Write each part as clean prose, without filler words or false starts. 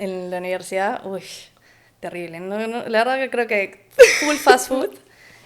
En la universidad, uy, terrible. La verdad que creo que full fast food,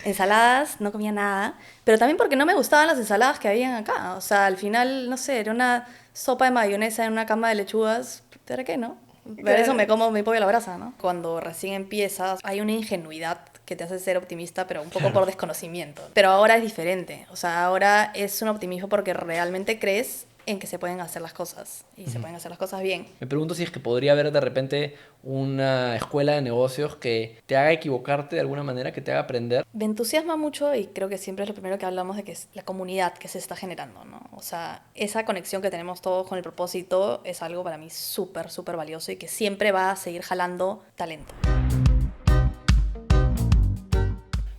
ensaladas, no comía nada. Pero también porque no me gustaban las ensaladas que habían acá. O sea, al final, no sé, era una sopa de mayonesa en una cama de lechugas. ¿Para qué, no? Para eso me Claro. como mi pollo a la brasa, ¿no? Cuando recién empiezas, hay una ingenuidad que te hace ser optimista, pero un poco Claro. por desconocimiento. Pero ahora es diferente. O sea, ahora es un optimismo porque realmente crees en que se pueden hacer las cosas. Y se Ujú. pueden hacer las cosas bien. Me pregunto si es que podría haber de repente una escuela de negocios que te haga equivocarte de alguna manera, que te haga aprender. Me entusiasma mucho y creo que siempre es lo primero que hablamos de que es la comunidad que se está generando, ¿no? O sea, esa conexión que tenemos todos con el propósito es algo para mí súper, súper valioso y que siempre va a seguir jalando talento.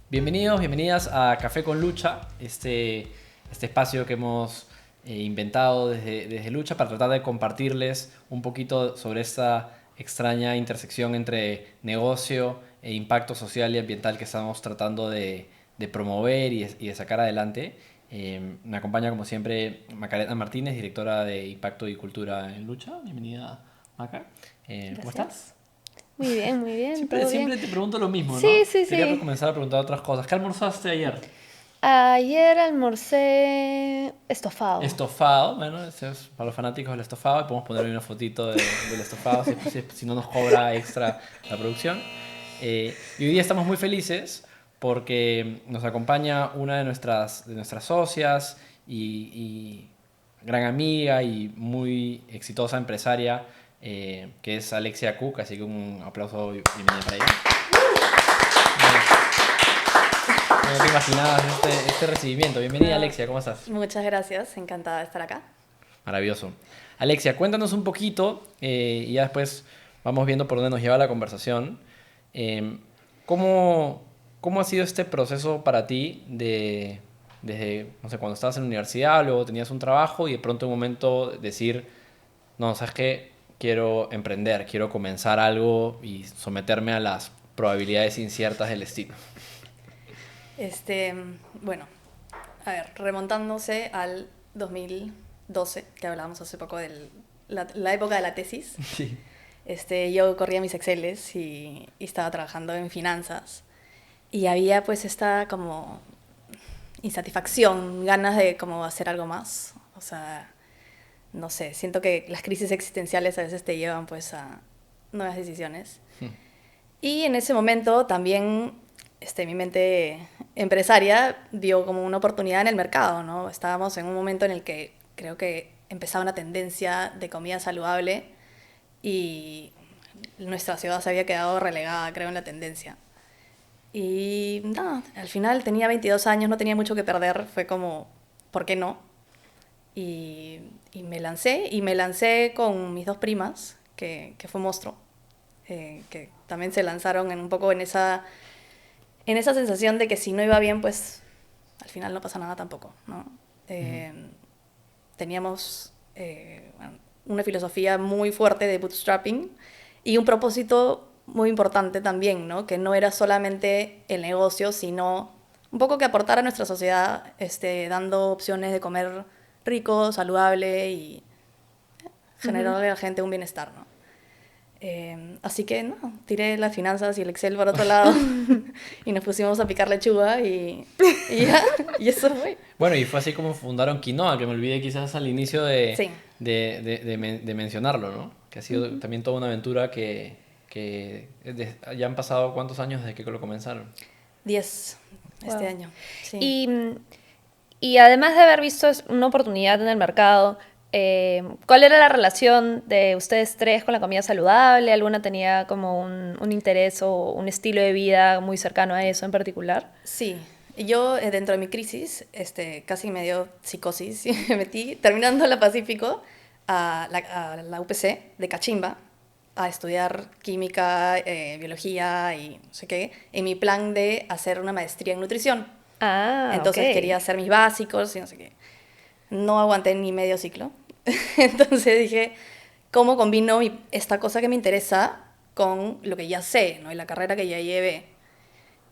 Bienvenidos, bienvenidas a Café con Lucha, este espacio que hemos inventado desde Lucha para tratar de compartirles un poquito sobre esta extraña intersección entre negocio e impacto social y ambiental que estamos tratando de promover y de sacar adelante. Me acompaña como siempre Macarena Martínez, directora de Impacto y Cultura en Lucha. Bienvenida, Maca. ¿Cómo Gracias. estás? Muy bien, Siempre, todo bien. siempre te pregunto lo mismo, Sí, ¿no? sí, Quería sí. comenzar a preguntar otras cosas. ¿Qué almorzaste ayer? Ayer almorcé estofado. Estofado, bueno, ese es para los fanáticos del estofado. Y podemos poner ahí una fotito del estofado si no nos cobra extra la producción. Y hoy día estamos muy felices porque nos acompaña una de nuestras socias y gran amiga y muy exitosa empresaria, que es Alexia Cook. Así que un aplauso y bienvenida para ella. No te imaginabas este recibimiento. Bienvenida, No, Alexia, ¿cómo estás? muchas gracias, encantada de estar acá. Maravilloso. Alexia, cuéntanos un poquito y ya después vamos viendo por dónde nos lleva la conversación. Eh, ¿cómo, cómo ha sido este proceso para ti desde, no sé, cuando estabas en la universidad, luego tenías un trabajo y de pronto en un momento decir, no, ¿sabes qué? Quiero emprender, quiero comenzar algo y someterme a las probabilidades inciertas del destino. Este, bueno, a ver, remontándose al 2012, que hablábamos hace poco de la época de la tesis. Sí. Yo corría mis Exceles y estaba trabajando en finanzas y había pues esta como insatisfacción, ganas de como hacer algo más. O sea, no sé, siento que las crisis existenciales a veces te llevan pues a nuevas decisiones. Y en ese momento también mi mente empresaria vio como una oportunidad en el mercado, ¿no? Estábamos en un momento en el que creo que empezaba una tendencia de comida saludable y nuestra ciudad se había quedado relegada, creo, en la tendencia. Y nada, al final tenía 22 años, no tenía mucho que perder, fue como, ¿por qué no? Y me lancé con mis dos primas, que fue Monstruo, que también se lanzaron un poco en esa sensación de que si no iba bien, pues al final no pasa nada tampoco, ¿no? Ujú. Eh, Teníamos bueno, una filosofía muy fuerte de bootstrapping y un propósito muy importante también, ¿no? Que no era solamente el negocio, sino un poco que aportar a nuestra sociedad, dando opciones de comer rico, saludable y Ujú. generarle a la gente un bienestar, ¿no? Así que no, tiré las finanzas y el Excel por otro lado y nos pusimos a picar lechuga y ya, y eso fue. Bueno, y fue así como fundaron Quinoa, que me olvidé quizás al inicio Sí. de mencionarlo, ¿no? Que ha sido Ujú. también toda una aventura ya han pasado cuántos años desde que lo comenzaron. 10 este Wow. año, sí. Y, y además de haber visto una oportunidad en el mercado, ¿cuál era la relación de ustedes tres con la comida saludable? ¿Alguna tenía como un interés o un estilo de vida muy cercano a eso en particular? Sí, yo dentro de mi crisis casi me dio psicosis y me metí, terminando la Pacífico, a la UPC de Cachimba a estudiar química, biología y no sé qué, en mi plan de hacer una maestría en nutrición. Ah, ok. Entonces quería hacer mis básicos y no sé qué. No aguanté ni medio ciclo. Entonces dije, ¿cómo combino esta cosa que me interesa con lo que ya sé, ¿no? Y la carrera que ya llevé?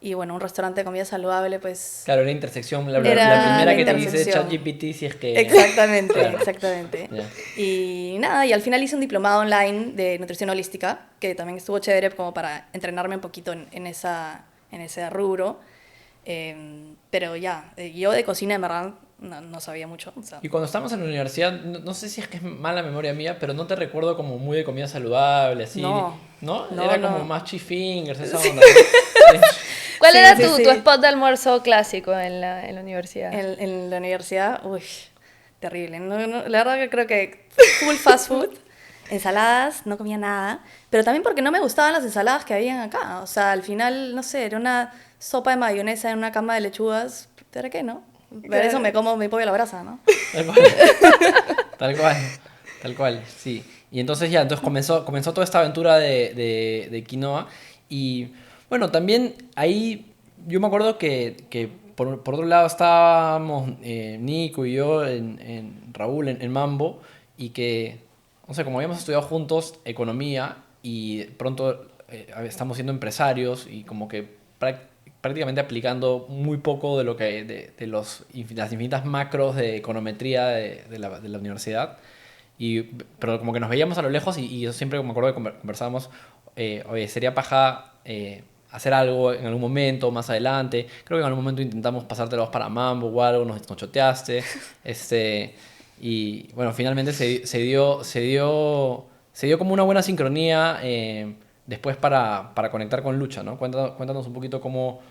Y bueno, un restaurante de comida saludable, pues... Claro, era intersección. La Era primera la que te dice intersección. ChatGPT si es que... Exactamente, Claro. exactamente. Ya. Y nada, y al final hice un diplomado online de nutrición holística, que también estuvo chévere como para entrenarme un poquito en ese rubro. Pero ya, yo de cocina en verdad no sabía mucho. O sea, Y cuando estábamos en la universidad, no sé si es que es mala memoria mía, pero no te recuerdo como muy de comida saludable, así, no, ¿no? no, Era como no. más fingers, esa onda, ¿no? Sí. ¿Cuál Sí, era sí, tu sí. spot de almuerzo clásico en la universidad? En la universidad, uy, terrible. La verdad que creo que full fast food, ensaladas, no comía nada, pero también porque no me gustaban las ensaladas que habían acá. O sea, al final, no sé, era una sopa de mayonesa en una cama de lechugas, ¿para qué no? Para eso me como mi pollo a la brasa, ¿no? Tal cual. Tal cual. Tal cual, sí. Y entonces ya, entonces comenzó toda esta aventura de quinoa. Y bueno, también ahí yo me acuerdo que por otro lado estábamos Nico y yo en Raúl, en Mambo, y que, no sé, como habíamos estudiado juntos economía y pronto estamos siendo empresarios y como que prácticamente aplicando muy poco de lo que las infinitas macros de econometría de la universidad. Pero como que nos veíamos a lo lejos y yo siempre me acuerdo que conversábamos, oye, sería paja hacer algo en algún momento, más adelante. Creo que en algún momento intentamos pasártelos para Mambo o algo, nos choteaste. Y bueno, finalmente se dio como una buena sincronía después para conectar con Lucha, ¿no? Cuéntanos un poquito cómo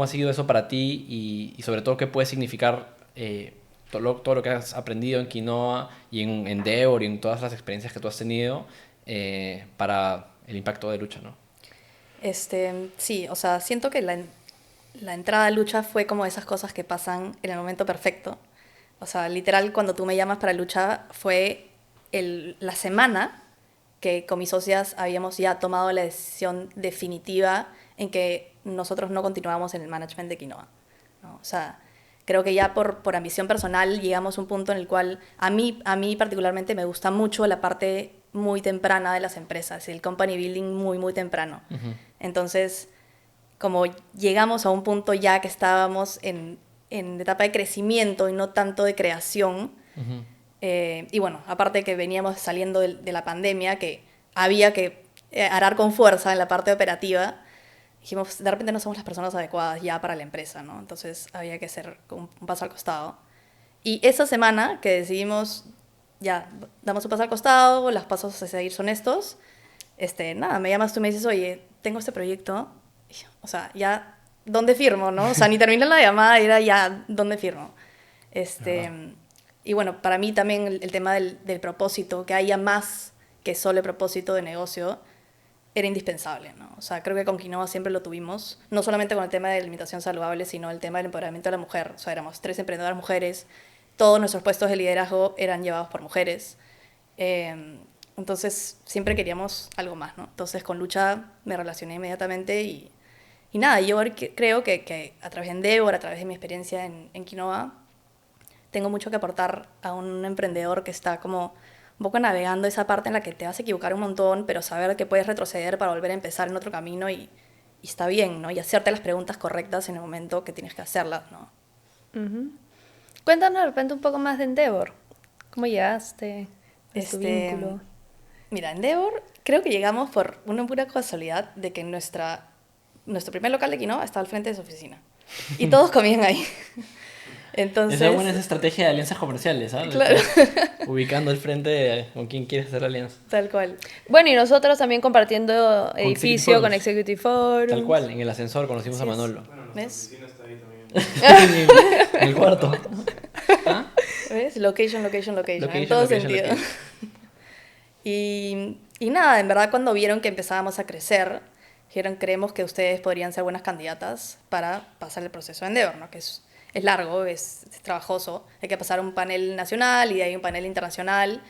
ha sido eso para ti y sobre todo qué puede significar todo lo que has aprendido en Quinoa y en Endeavor y en todas las experiencias que tú has tenido para el impacto de Lucha, ¿no? Sí, o sea, siento que la entrada a lucha fue como esas cosas que pasan en el momento perfecto. O sea, literal, cuando tú me llamas para lucha fue la semana que con mis socias habíamos ya tomado la decisión definitiva en que nosotros no continuábamos en el management de Quinoa, ¿no? O sea, creo que ya por ambición personal llegamos a un punto en el cual a mí particularmente me gusta mucho la parte muy temprana de las empresas, el company building muy, muy temprano. Ujú. Entonces, como llegamos a un punto ya que estábamos en etapa de crecimiento y no tanto de creación, Ujú. y bueno, aparte que veníamos saliendo de la pandemia, que había que arar con fuerza en la parte operativa, dijimos, de repente no somos las personas adecuadas ya para la empresa, ¿no? Entonces había que hacer un paso al costado. Y esa semana que decidimos, ya, damos un paso al costado, los pasos a seguir son estos, nada, me llamas tú y me dices, oye, tengo este proyecto, o sea, ya, ¿dónde firmo, no? O sea, ni terminé la llamada y era ya, ¿dónde firmo? Ajá. Y bueno, para mí también el tema del propósito, que haya más que solo el propósito de negocio, era indispensable, ¿no? O sea, creo que con Quinoa siempre lo tuvimos, no solamente con el tema de la alimentación saludable, sino el tema del empoderamiento de la mujer. O sea, éramos 3 emprendedoras mujeres, todos nuestros puestos de liderazgo eran llevados por mujeres. Eh, entonces, siempre queríamos algo más, ¿no? Entonces, con Lucha me relacioné inmediatamente y nada, yo creo que a través de Endeavor, a través de mi experiencia en Quinoa, tengo mucho que aportar a un emprendedor que está como un poco navegando esa parte en la que te vas a equivocar un montón, pero saber que puedes retroceder para volver a empezar en otro camino y está bien, ¿no? Y hacerte las preguntas correctas en el momento que tienes que hacerlas, ¿no? Ujú. Cuéntanos de repente un poco más de Endeavor. ¿Cómo llegaste? ¿Cuál es tu Este, vínculo? Mira, Endeavor creo que llegamos por una pura casualidad de que nuestro primer local de quinoa estaba al frente de su oficina. Y todos comían ahí. Esa es buena Entonces, esa estrategia de alianzas comerciales, ¿sabes? claro, Ubicando el frente con quien quieres hacer alianza. tal cual. Bueno, y nosotros también compartiendo Con Executive edificio con Forums. Executive Tal Forums. cual, en el ascensor conocimos a Así es. Manolo. Bueno, nuestra ¿Ves? oficina está ahí también. En el cuarto. ¿Ah? ¿Ves? Location, location, location, en Location, todo location, sentido. location. Y nada, en verdad cuando vieron que empezábamos a crecer, dijeron, creemos que ustedes podrían ser buenas candidatas para pasar el proceso de Endeavor, ¿no? Que es largo, es trabajoso, hay que pasar un panel nacional y de ahí un panel internacional,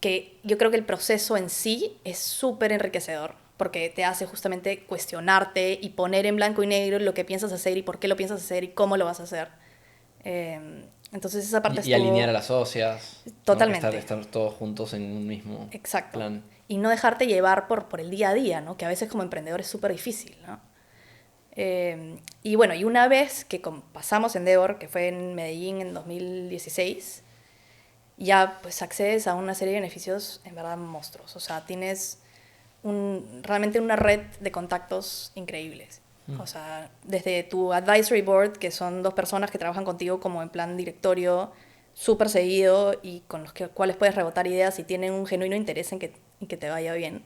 que yo creo que el proceso en sí es súper enriquecedor, porque te hace justamente cuestionarte y poner en blanco y negro lo que piensas hacer y por qué lo piensas hacer y cómo lo vas a hacer. Entonces esa parte Y estuvo... alinear a las socias. ¿no? Totalmente. Estar todos juntos en un mismo Exacto. plan. Y no dejarte llevar por el día a día, ¿no? Que a veces como emprendedor es súper difícil, ¿no? Y bueno, y una vez que pasamos Endeavor, que fue en Medellín en 2016, ya pues accedes a una serie de beneficios en verdad monstruos. O sea, tienes realmente una red de contactos increíbles. O sea, desde tu advisory board, que son 2 personas que trabajan contigo como en plan directorio, súper seguido y con los cuales puedes rebotar ideas y tienen un genuino interés en que te vaya bien,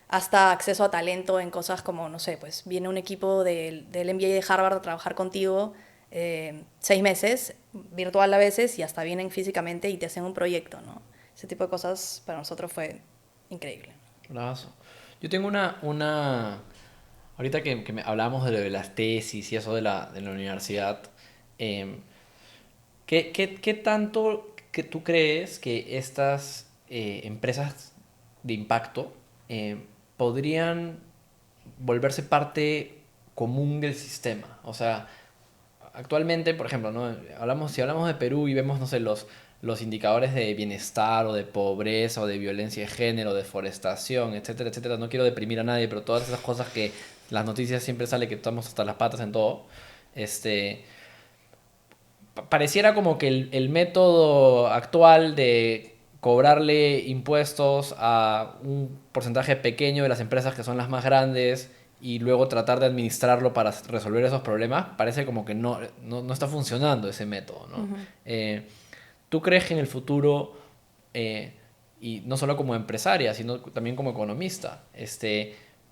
hasta acceso a talento en cosas como, no sé, pues viene un equipo del MBA de Harvard a trabajar contigo 6 meses, virtual a veces, y hasta vienen físicamente y te hacen un proyecto, ¿no? Ese tipo de cosas para nosotros fue increíble. Bravazo. Yo tengo ahorita que hablábamos de lo de las tesis y eso de la universidad, eh, ¿qué tanto que tú crees que estas empresas de impacto podrían volverse parte común del sistema? O sea, actualmente, por ejemplo, ¿no? Si hablamos de Perú y vemos, no sé, los indicadores de bienestar o de pobreza o de violencia de género, deforestación, etcétera, etcétera. No quiero deprimir a nadie, pero todas esas cosas que las noticias siempre sale que estamos hasta las patas en todo. Este, Pareciera como que el método actual de cobrarle impuestos a un porcentaje pequeño de las empresas que son las más grandes y luego tratar de administrarlo para resolver esos problemas, parece como que no está funcionando ese método, ¿no? ¿Tú crees que en el futuro, y no solo como empresaria, sino también como economista,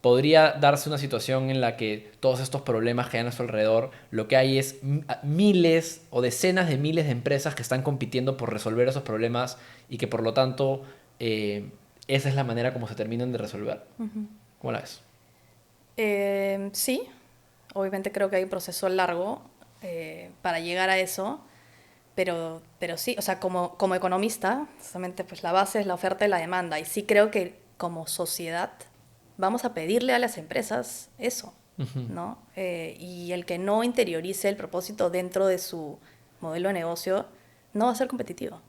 podría darse una situación en la que todos estos problemas que hay a nuestro alrededor, lo que hay es miles o decenas de miles de empresas que están compitiendo por resolver esos problemas y que por lo tanto esa es la manera como se terminan de resolver? ¿Cómo la ves? Sí, obviamente creo que hay un proceso largo para llegar a eso, pero sí, o sea, como economista, justamente pues la base es la oferta y la demanda, y sí creo que como sociedad vamos a pedirle a las empresas eso, ¿no? Y el que no interiorice el propósito dentro de su modelo de negocio no va a ser competitivo.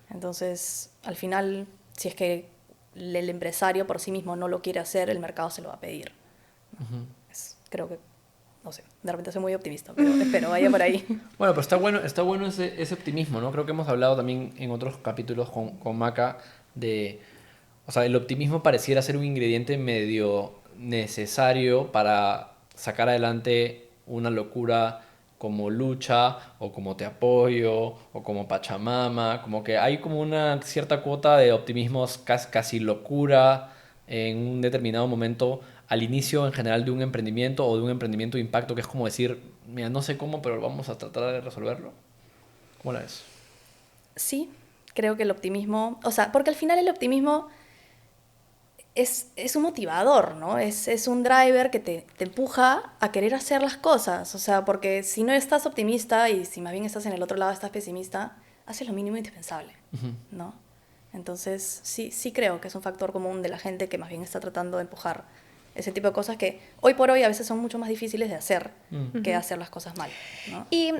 Entonces, al final, si es que el empresario por sí mismo no lo quiere hacer, el mercado se lo va a pedir. Creo que, no sé, de repente soy muy optimista, pero espero vaya por ahí. Bueno, pero está bueno ese optimismo, ¿no? Creo que hemos hablado también en otros capítulos con Maca de, o sea, el optimismo pareciera ser un ingrediente medio necesario para sacar adelante una locura como Lucha o como Te Apoyo o como Pachamama, como que hay como una cierta cuota de optimismo casi locura en un determinado momento al inicio en general de un emprendimiento o de un emprendimiento de impacto, que es como decir, mira, no sé cómo, pero vamos a tratar de resolverlo. ¿Cómo la ves? Sí, creo que el optimismo, o sea, porque al final el optimismo es un motivador, ¿no? Es un driver que te empuja a querer hacer las cosas, o sea, porque si no estás optimista y si más bien estás en el otro lado, estás pesimista, haces lo mínimo indispensable, ¿no? Entonces, sí creo que es un factor común de la gente que más bien está tratando de empujar ese tipo de cosas que hoy por hoy a veces son mucho más difíciles de hacer que hacer las cosas mal, ¿no? Y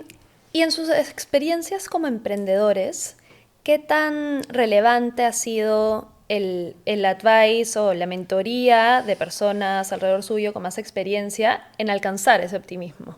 en sus experiencias como emprendedores, ¿qué tan relevante ha sido el advice o la mentoría de personas alrededor suyo con más experiencia en alcanzar ese optimismo?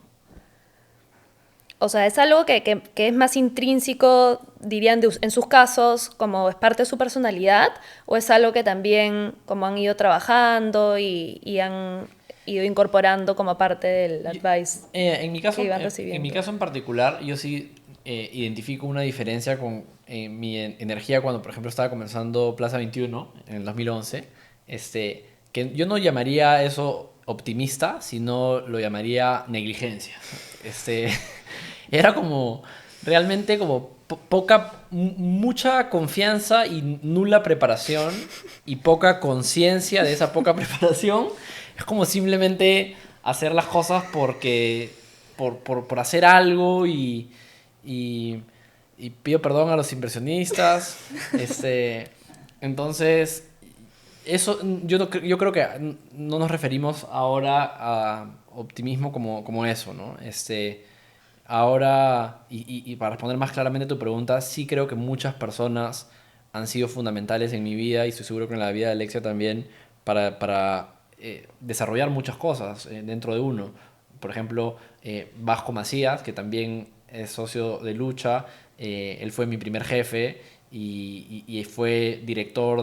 O sea, ¿es algo que es más intrínseco, dirían, en sus casos, como es parte de su personalidad? ¿O es algo que también como han ido trabajando y han ido incorporando como parte del advice En mi caso, que iban en mi recibiendo? caso en particular, yo sí identifico una diferencia con mi energía cuando, por ejemplo, estaba comenzando Plaza 21 en el 2011. Que yo no llamaría eso optimista, sino lo llamaría negligencia. Este, Era como realmente como mucha confianza y nula preparación y poca conciencia de esa poca preparación. Es como simplemente hacer las cosas por hacer algo y, y pido perdón a los inversionistas. Entonces, eso yo creo que no nos referimos ahora a optimismo como eso, ¿no? Ahora, y para responder más claramente a tu pregunta, sí creo que muchas personas han sido fundamentales en mi vida y estoy seguro que en la vida de Alexia también para desarrollar muchas cosas dentro de uno. por ejemplo, Vasco Macías, que también es socio de Lucha, él fue mi primer jefe y fue director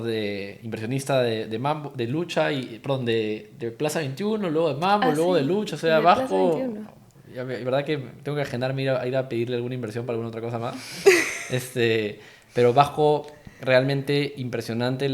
inversionista de Mambo, de Lucha, perdón, de Plaza 21, luego de Mambo, luego de Sí, Lucha, o y sea, de Plaza Vasco, 21. la verdad que tengo que agendarme a ir a pedirle alguna inversión para alguna otra cosa más. Pero Vasco, realmente impresionante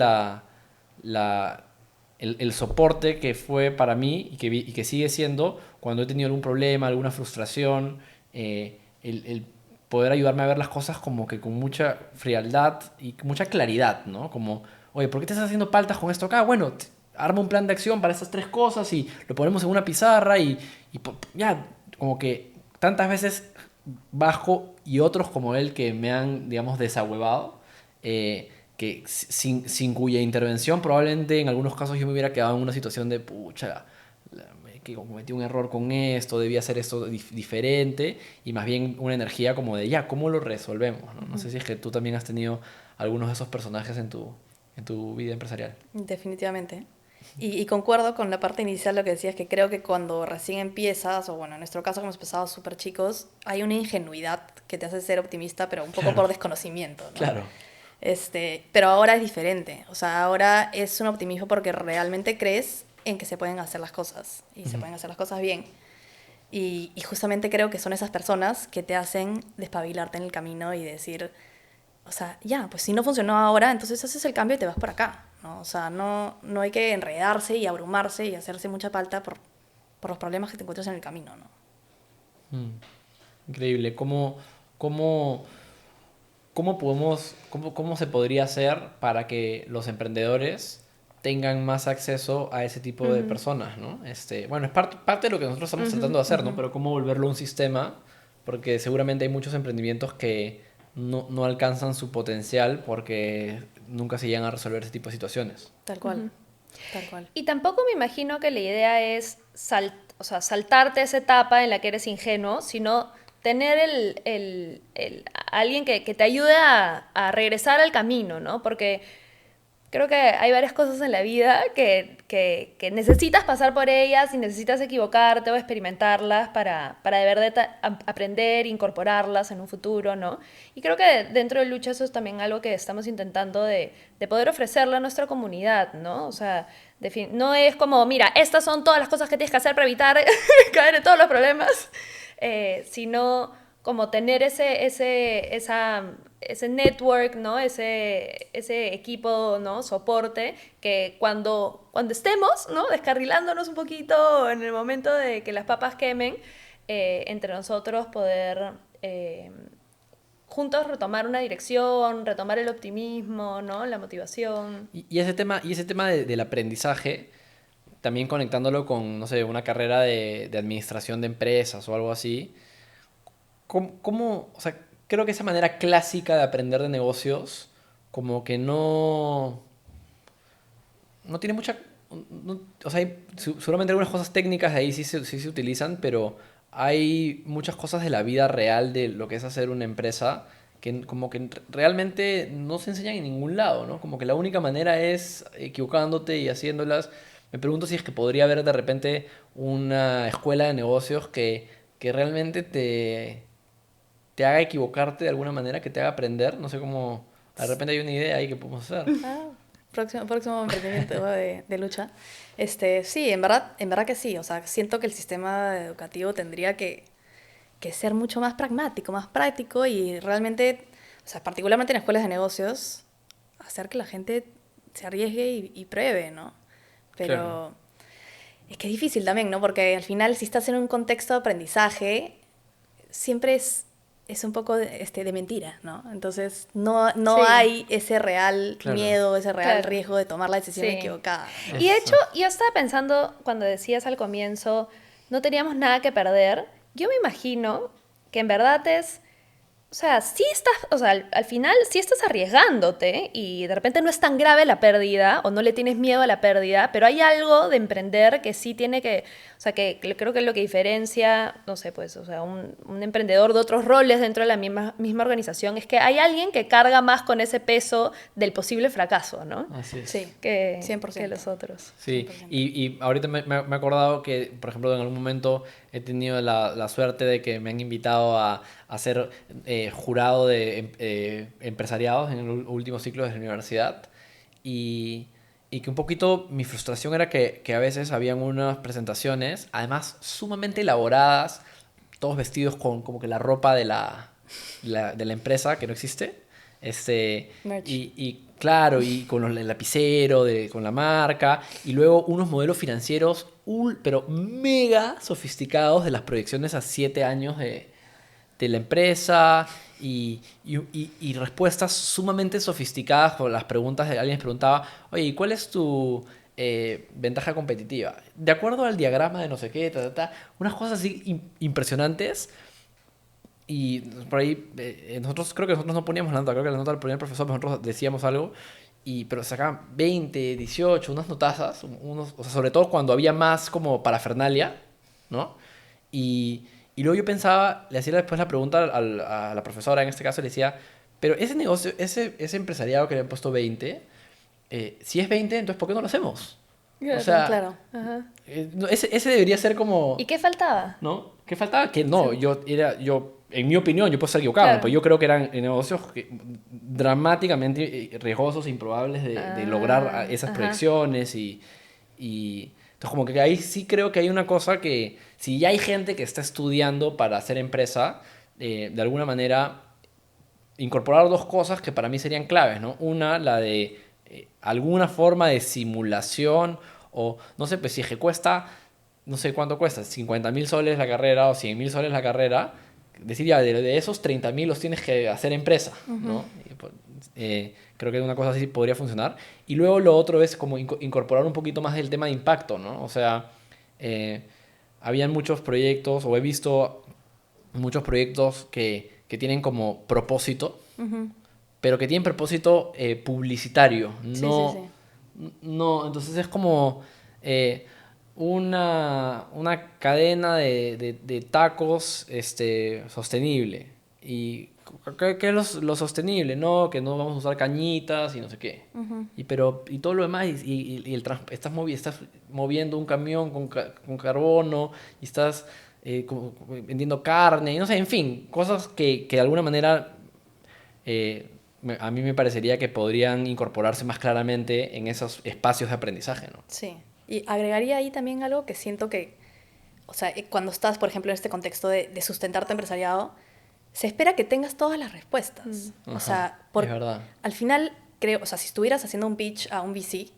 el soporte que fue para mí y que sigue siendo cuando he tenido algún problema, alguna frustración, el poder ayudarme a ver las cosas como que con mucha frialdad y mucha claridad, ¿no? Como, oye, ¿por qué te estás haciendo paltas con esto acá? Bueno, arma un plan de acción para estas tres cosas y lo ponemos en una pizarra ya, como que tantas veces Vasco y otros como él que me han, digamos, desahuevado, que sin cuya intervención probablemente en algunos casos yo me hubiera quedado en una situación de pucha, que cometí un error con esto, debía hacer esto diferente, y más bien una energía como de ya, ¿cómo lo resolvemos? ¿No? No sé si es que tú también has tenido algunos de esos personajes en tu vida empresarial. Definitivamente. Y concuerdo con la parte inicial, lo que decías, que creo que cuando recién empiezas, o bueno, en nuestro caso, como hemos empezado súper chicos, hay una ingenuidad que te hace ser optimista, pero un poco Claro. por desconocimiento, ¿no? Claro. Pero ahora es diferente. O sea, ahora es un optimismo porque realmente crees en que se pueden hacer las cosas y se pueden hacer las cosas bien. Y justamente creo que son esas personas que te hacen despabilarte en el camino y decir, o sea, ya, pues si no funcionó ahora, entonces haces el cambio y te vas por acá, ¿no? O sea, no hay que enredarse y abrumarse y hacerse mucha falta por los problemas que te encuentras en el camino, ¿no? Increíble. Cómo, cómo se podría hacer para que los emprendedores tengan más acceso a ese tipo de personas, ¿no? Bueno, es parte de lo que nosotros estamos tratando de hacer, ¿no? Pero cómo volverlo un sistema, porque seguramente hay muchos emprendimientos que no alcanzan su potencial porque nunca se llegan a resolver ese tipo de situaciones. Tal cual, tal cual. Y tampoco me imagino que la idea es o sea, saltarte esa etapa en la que eres ingenuo, sino tener alguien que te ayude a regresar al camino, ¿no? Porque creo que hay varias cosas en la vida que necesitas pasar por ellas y necesitas equivocarte o experimentarlas para de verdad aprender, incorporarlas en un futuro, ¿no? Y creo que dentro de Lucha eso es también algo que estamos intentando de poder ofrecerle a nuestra comunidad, ¿no? O sea, no es como, mira, estas son todas las cosas que tienes que hacer para evitar caer en todos los problemas, sino como tener ese network, ¿no? Ese equipo, ¿no? Soporte, que cuando estemos, ¿no? Descarrilándonos un poquito en el momento de que las papas quemen, entre nosotros poder juntos retomar una dirección, retomar el optimismo, ¿no? La motivación. Y ese tema del aprendizaje, también conectándolo con, no sé, una carrera de administración de empresas o algo así, o sea, creo que esa manera clásica de aprender de negocios, como que no tiene mucha... o sea, hay seguramente algunas cosas técnicas de ahí sí se utilizan, pero hay muchas cosas de la vida real de lo que es hacer una empresa que como que realmente no se enseñan en ningún lado, ¿no? Como que la única manera es equivocándote y haciéndolas. Me pregunto si es que podría haber de repente una escuela de negocios que realmente te haga equivocarte de alguna manera, que te haga aprender. No sé cómo... De repente hay una idea ahí que podemos hacer. Ah, próximo emprendimiento de Lucha. Sí, en verdad que sí. O sea, siento que el sistema educativo tendría que ser mucho más pragmático, más práctico y realmente, o sea, particularmente en escuelas de negocios, hacer que la gente se arriesgue y pruebe, ¿no? Pero Claro. es que es difícil también, ¿no? Porque al final, si estás en un contexto de aprendizaje, siempre es un poco de mentira, ¿no? Entonces, no Sí, hay ese real Claro. miedo, ese real claro. riesgo de tomar la decisión Sí. equivocada, ¿no? Y de hecho, Eso. yo estaba pensando cuando decías al comienzo, no teníamos nada que perder. Yo me imagino que en verdad o o sea, sí estás, o sea, al final sí estás arriesgándote y de repente no es tan grave la pérdida o no le tienes miedo a la pérdida, pero hay algo de emprender que sí tiene que, o sea, que creo que es lo que diferencia, no sé, pues, o sea, un emprendedor de otros roles dentro de la misma organización es que hay alguien que carga más con ese peso del posible fracaso, ¿no? Así es. Sí, Que 100%. los otros. Sí, 100%. y ahorita me he acordado que, por ejemplo, en algún momento he tenido la suerte de que me han invitado a ser jurado de empresariados en el último ciclo de la universidad y que un poquito mi frustración era que a veces habían unas presentaciones, además sumamente elaboradas, todos vestidos con como que la ropa de la empresa que no existe. Merch. Y claro, y con el lapicero, con la marca, y luego unos modelos financieros, pero mega sofisticados de las proyecciones a 7 años de la empresa y respuestas sumamente sofisticadas con las preguntas de alguien les preguntaba, oye, ¿y cuál es tu ventaja competitiva? De acuerdo al diagrama de no sé qué, unas cosas así impresionantes. Y por ahí, creo que nosotros no poníamos la nota, creo que la nota la ponía el profesor, pero nosotros decíamos algo, pero sacaban 20, 18, unas notazas, o sea, sobre todo cuando había más como parafernalia, ¿no? Y luego yo pensaba, le hacía después la pregunta a la profesora, en este caso le decía, pero ese negocio, ese empresariado que le han puesto 20, si es 20, entonces ¿por qué no lo hacemos? O sea, Claro. Ajá. ese debería ser como... ¿Y qué faltaba? ¿No? ¿Qué faltaba? Que Sí. no, en mi opinión, yo puedo estar equivocado, Claro. pero yo creo que eran negocios dramáticamente riesgosos e improbables de lograr esas Ajá. proyecciones entonces como que ahí sí creo que hay una cosa que si ya hay gente que está estudiando para hacer empresa, de alguna manera incorporar dos cosas que para mí serían claves, ¿no? Una, la de alguna forma de simulación o, no sé, pues si es que cuesta, no sé cuánto cuesta, 50.000 soles la carrera o 100.000 soles la carrera, decir ya, de esos 30.000 los tienes que hacer empresa, ¿no? Y, pues, creo que una cosa así podría funcionar. Y luego lo otro es como incorporar un poquito más el tema de impacto, ¿no? O sea, eh, habían muchos proyectos, o he visto muchos proyectos que tienen como propósito, Ujú. pero que tienen propósito publicitario, Sí, sí, no, sí. no, entonces es como una cadena de tacos sostenible. ¿Y qué es lo sostenible? No, que no vamos a usar cañitas y no sé qué. Ujú. Y todo lo demás, estás moviendo un camión con carbono y estás vendiendo carne, y no sé, en fin, cosas que de alguna manera a mí me parecería que podrían incorporarse más claramente en esos espacios de aprendizaje, ¿no? Sí. Y agregaría ahí también algo que siento que, o sea, cuando estás, por ejemplo, en este contexto de sustentarte empresariado, se espera que tengas todas las respuestas. O Ajá, sea, es verdad. al final, creo, o sea, si estuvieras haciendo un pitch a un VC,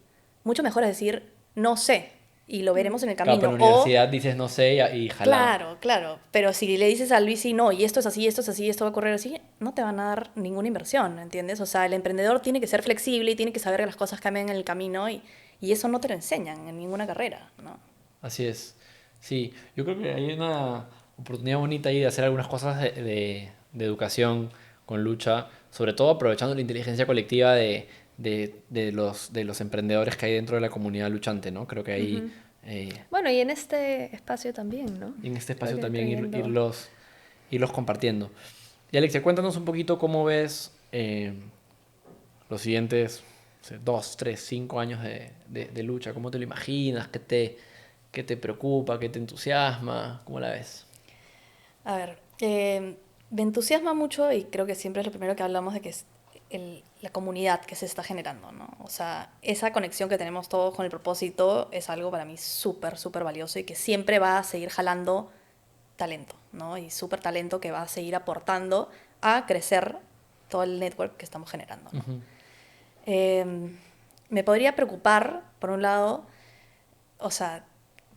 mucho mejor es decir, no sé, y lo veremos en el Claro, pero camino. en la O, universidad dices no sé y jalado. claro, claro, pero si le dices al VC, no, y esto es así, esto es así, esto va a correr así, no te van a dar ninguna inversión, ¿entiendes? O sea, el emprendedor tiene que ser flexible y tiene que saber que las cosas cambian en el camino y eso no te lo enseñan en ninguna carrera, ¿no? Así es. Sí, yo creo que hay una oportunidad bonita ahí de hacer algunas cosas de educación con lucha, sobre todo aprovechando la inteligencia colectiva de los emprendedores que hay dentro de la comunidad luchante, ¿no? Creo que ahí, Bueno, y en este espacio también, ¿no? en este Creo espacio que también teniendo... irlos compartiendo. Y Alexia, cuéntanos un poquito cómo ves los siguientes, no sé, 2, 3, 5 años de lucha. ¿Cómo te lo imaginas? ¿Qué te preocupa? ¿Qué te entusiasma? ¿Cómo la ves? A ver, me entusiasma mucho y creo que siempre es lo primero que hablamos de que es la comunidad que se está generando, ¿no? O sea, esa conexión que tenemos todos con el propósito es algo para mí súper, súper valioso y que siempre va a seguir jalando talento, ¿no? Y súper talento que va a seguir aportando a crecer todo el network que estamos generando, ¿no? Ujú. Me podría preocupar, por un lado, o sea,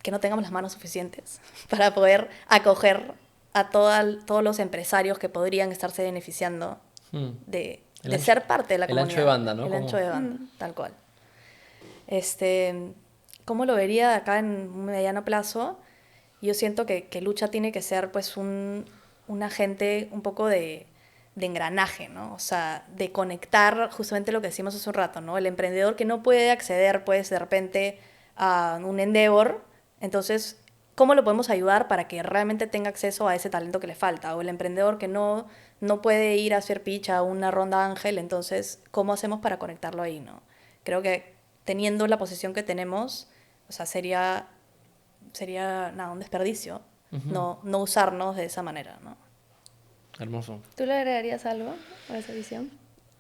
que no tengamos las manos suficientes para poder acoger a todos los empresarios que podrían estarse beneficiando Mm. de, El de ancho, ser parte de la el ancho de comunidad. banda, ¿no? El ancho Como, de banda, tal cual. ¿Cómo lo vería de acá en un mediano plazo? Yo siento que Lucha tiene que ser pues un agente un poco de de engranaje, ¿no? O sea, de conectar justamente lo que decimos hace un rato, ¿no? El emprendedor que no puede acceder, pues, de repente a un Endeavor, entonces, ¿cómo lo podemos ayudar para que realmente tenga acceso a ese talento que le falta? O el emprendedor que no puede ir a hacer pitch a una ronda ángel, entonces, ¿cómo hacemos para conectarlo ahí, no? Creo que teniendo la posición que tenemos, o sea, sería nada, un desperdicio no usarnos de esa manera, ¿no? Hermoso. ¿Tú le agregarías algo a esa visión?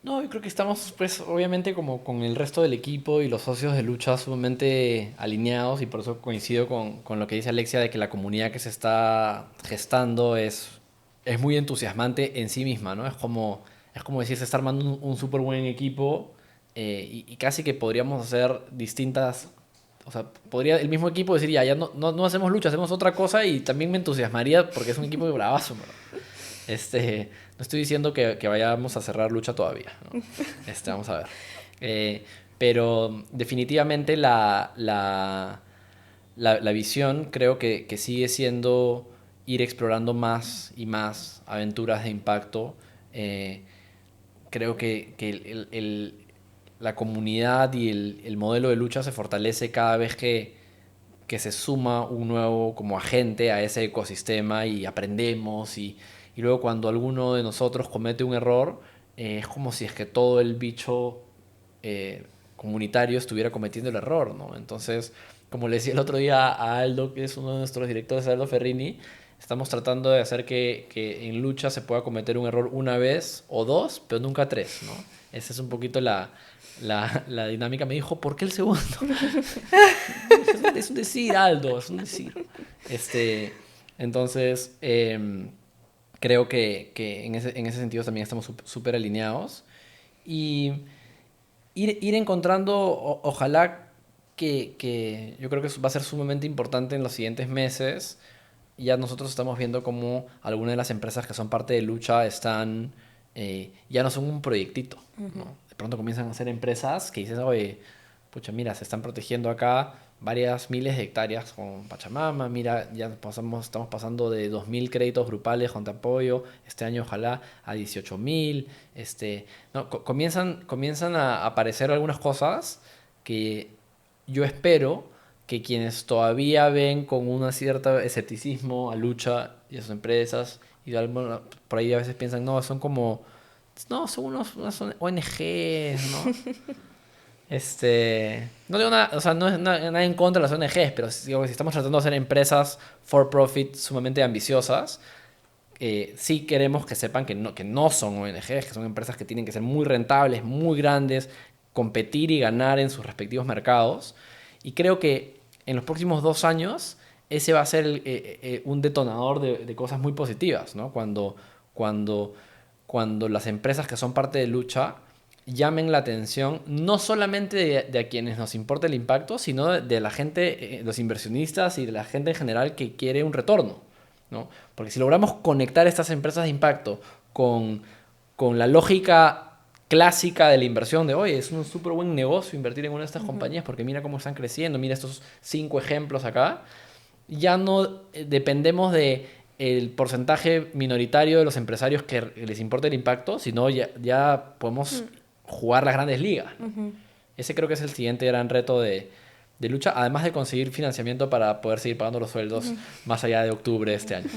No, yo creo que estamos, pues, obviamente como con el resto del equipo y los socios de lucha sumamente alineados y por eso coincido con lo que dice Alexia de que la comunidad que se está gestando es muy entusiasmante en sí misma, ¿no? Es como decir, se está armando un súper buen equipo y casi que podríamos hacer distintas. O sea, podría el mismo equipo decir, ya no hacemos lucha, hacemos otra cosa y también me entusiasmaría porque es un equipo de bravazo, ¿no? No estoy diciendo que vayamos a cerrar lucha todavía, ¿no? Vamos a ver. Pero definitivamente la visión creo que sigue siendo ir explorando más y más aventuras de impacto. Creo que la comunidad y el modelo de lucha se fortalece cada vez que se suma un nuevo como agente a ese ecosistema y aprendemos y luego cuando alguno de nosotros comete un error, es como si es que todo el bicho comunitario estuviera cometiendo el error, ¿no? Entonces, como le decía el otro día a Aldo, que es uno de nuestros directores, Aldo Ferrini, estamos tratando de hacer que en lucha se pueda cometer un error una vez o dos, pero nunca tres, ¿no? Esa es un poquito la dinámica. Me dijo, ¿por qué el segundo? Es un decir, Aldo, es un decir. Entonces, creo que en ese sentido también estamos súper alineados. Y ir encontrando, ojalá que yo creo que eso va a ser sumamente importante en los siguientes meses. Ya nosotros estamos viendo cómo algunas de las empresas que son parte de Lucha están, ya no son un proyectito, ¿no? De pronto comienzan a ser empresas que dicen, oye, pucha, mira, se están protegiendo acá varias miles de hectáreas con Pachamama, mira, ya estamos pasando de 2.000 créditos grupales con apoyo, este año ojalá a 18.000, no, comienzan a aparecer algunas cosas que yo espero que quienes todavía ven con un cierto escepticismo a Lucha y a sus empresas, y por ahí a veces piensan, no, son como, no, son unas ONGs, ¿no? No digo nada, o sea, no es nada en contra de las ONGs, pero digo, si estamos tratando de hacer empresas for profit sumamente ambiciosas, sí queremos que sepan que no son ONGs, que son empresas que tienen que ser muy rentables, muy grandes, competir y ganar en sus respectivos mercados. Y creo que en los próximos 2 años ese va a ser un detonador de cosas muy positivas, ¿no? Cuando las empresas que son parte de Lucha llamen la atención no solamente de a quienes nos importa el impacto, sino de la gente, los inversionistas y de la gente en general que quiere un retorno, ¿no? Porque si logramos conectar estas empresas de impacto con la lógica clásica de la inversión de, oye, es un súper buen negocio invertir en una de estas compañías porque mira cómo están creciendo, mira estos 5 ejemplos acá, ya no dependemos de el porcentaje minoritario de los empresarios que les importa el impacto, sino ya podemos jugar las grandes ligas. Ese creo que es el siguiente gran reto de Lucha, además de conseguir financiamiento para poder seguir pagando los sueldos más allá de octubre de este año.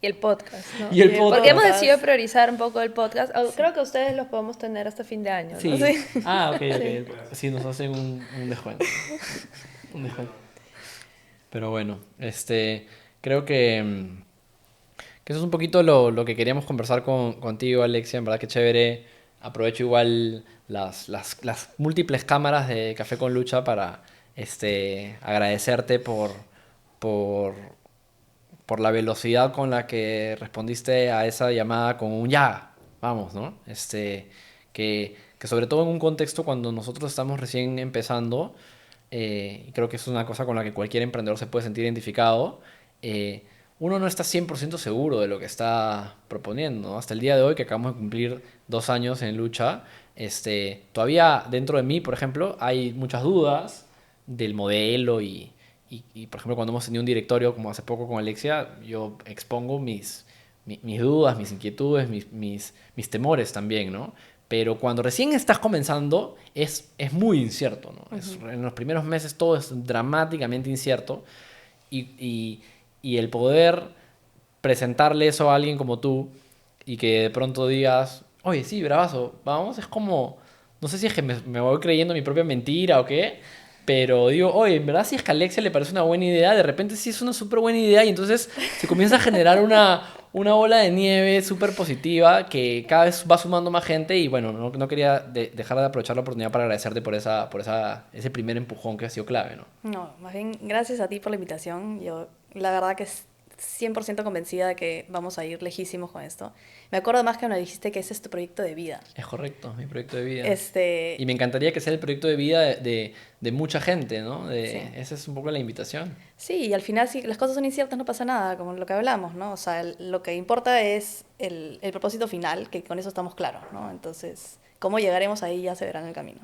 Y el podcast, ¿no? Y el podcast. Porque hemos decidido priorizar un poco el podcast. Creo que ustedes los podemos tener hasta fin de año, ¿no? Sí. Sí. Ah, ok. Sí, nos hacen un descuento. Un descuento. Pero bueno, creo que eso es un poquito lo que queríamos conversar contigo, Alexia. En verdad que chévere. Aprovecho igual las múltiples cámaras de Café con Lucha para agradecerte por la velocidad con la que respondiste a esa llamada con un ya, vamos, ¿no? Que sobre todo en un contexto cuando nosotros estamos recién empezando, y creo que es una cosa con la que cualquier emprendedor se puede sentir identificado, uno no está 100% seguro de lo que está proponiendo, ¿no? Hasta el día de hoy, que acabamos de cumplir 2 años en Lucha, todavía dentro de mí, por ejemplo, hay muchas dudas del modelo y por ejemplo, cuando hemos tenido un directorio, como hace poco con Alexia, yo expongo mis mis dudas, mis inquietudes, mis temores también, ¿no? Pero cuando recién estás comenzando es muy incierto, ¿no? En los primeros meses todo es dramáticamente incierto y el poder presentarle eso a alguien como tú y que de pronto digas, oye, sí, bravazo, vamos, es como, no sé si es que me voy creyendo mi propia mentira o qué, pero digo, oye, en verdad si es que a Alexia le parece una buena idea, de repente sí es una súper buena idea y entonces se comienza a generar una bola de nieve súper positiva que cada vez va sumando más gente y bueno, no quería dejar de aprovechar la oportunidad para agradecerte por ese primer empujón que ha sido clave, ¿no? No, más bien gracias a ti por la invitación. Yo la verdad que 100% convencida de que vamos a ir lejísimos con esto. Me acuerdo más que me dijiste que ese es tu proyecto de vida. Es correcto, mi proyecto de vida. Este... Y me encantaría que sea el proyecto de vida de mucha gente, ¿no? Sí. Esa es un poco la invitación. Sí, y al final si las cosas son inciertas no pasa nada, como lo que hablamos, ¿no? O sea, lo que importa es el propósito final, que con eso estamos claros, ¿no? Entonces, cómo llegaremos ahí ya se verá en el camino.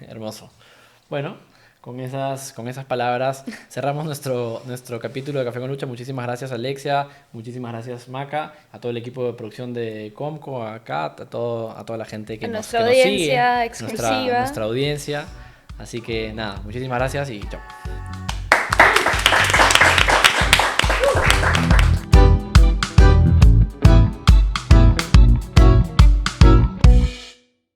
Hermoso. Bueno, con esas palabras cerramos nuestro capítulo de Café con Lucha. Muchísimas gracias, Alexia. Muchísimas gracias, Maca. A todo el equipo de producción de Comco, a Kat, a toda la gente que nos sigue. Nuestra audiencia exclusiva. Nuestra audiencia. Así que nada, muchísimas gracias y chao.